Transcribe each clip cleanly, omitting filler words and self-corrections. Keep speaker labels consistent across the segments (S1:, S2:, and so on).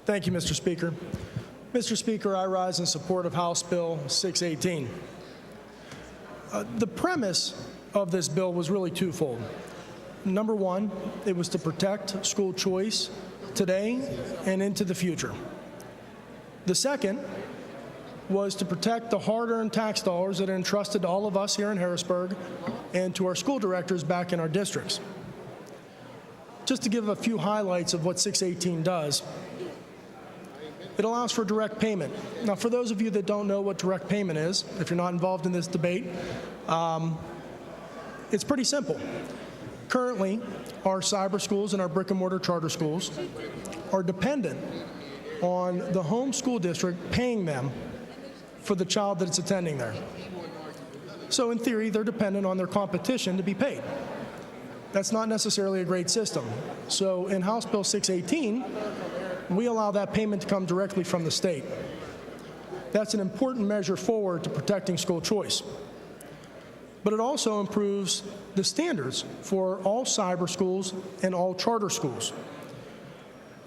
S1: Thank you, Mr. Speaker. Mr. Speaker, I rise in support of House Bill 618. The premise of this bill was really twofold. Number one, it was to protect school choice today and into the future. The second was to protect the hard-earned tax dollars that are entrusted to all of us here in Harrisburg and to our school directors back in our districts. Just to give a few highlights of what 618 does, it allows for direct payment. Now, for those of you that don't know what direct payment is, if you're not involved in this debate, it's pretty simple. Currently, our cyber schools and our brick-and-mortar charter schools are dependent on the home school district paying them for the child that's attending there. So in theory, they're dependent on their competition to be paid. That's not necessarily a great system. So in House Bill 618, we allow that payment to come directly from the state. That's an important measure forward to protecting school choice. But it also improves the standards for all cyber schools and all charter schools.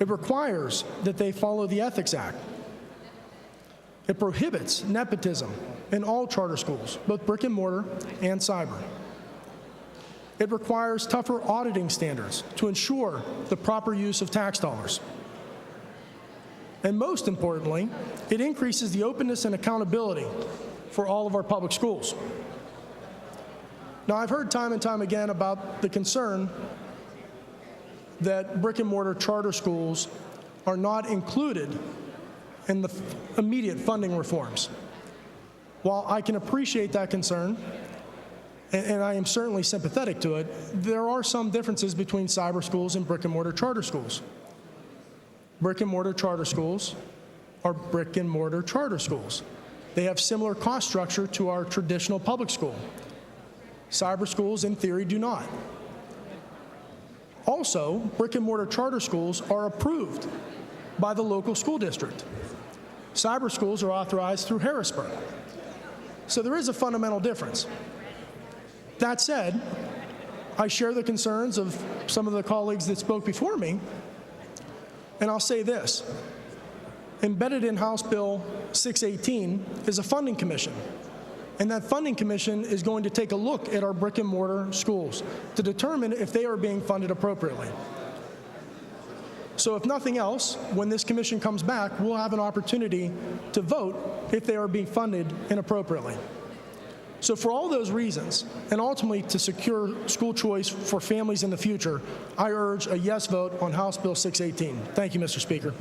S1: It requires that they follow the Ethics Act. It prohibits nepotism in all charter schools, both brick and mortar and cyber. It requires tougher auditing standards to ensure the proper use of tax dollars. And most importantly, it increases the openness and accountability for all of our public schools. Now, I've heard time and time again about the concern that brick and mortar charter schools are not included in the immediate funding reforms. While I can appreciate that concern, and I am certainly sympathetic to it, there are some differences between cyber schools and brick and mortar charter schools. Brick and mortar charter schools are brick and mortar charter schools. They have similar cost structure to our traditional public school. Cyber schools, in theory, do not. Also, brick and mortar charter schools are approved by the local school district. Cyber schools are authorized through Harrisburg. So there is a fundamental difference. That said, I share the concerns of some of the colleagues that spoke before me, and I'll say this. Embedded in House Bill 618 is a funding commission. And that funding commission is going to take a look at our brick and mortar schools to determine if they are being funded appropriately. So if nothing else, when this commission comes back, we'll have an opportunity to vote if they are being funded inappropriately. So for all those reasons, and ultimately to secure school choice for families in the future, I urge a yes vote on House Bill 618. Thank you, Mr. Speaker.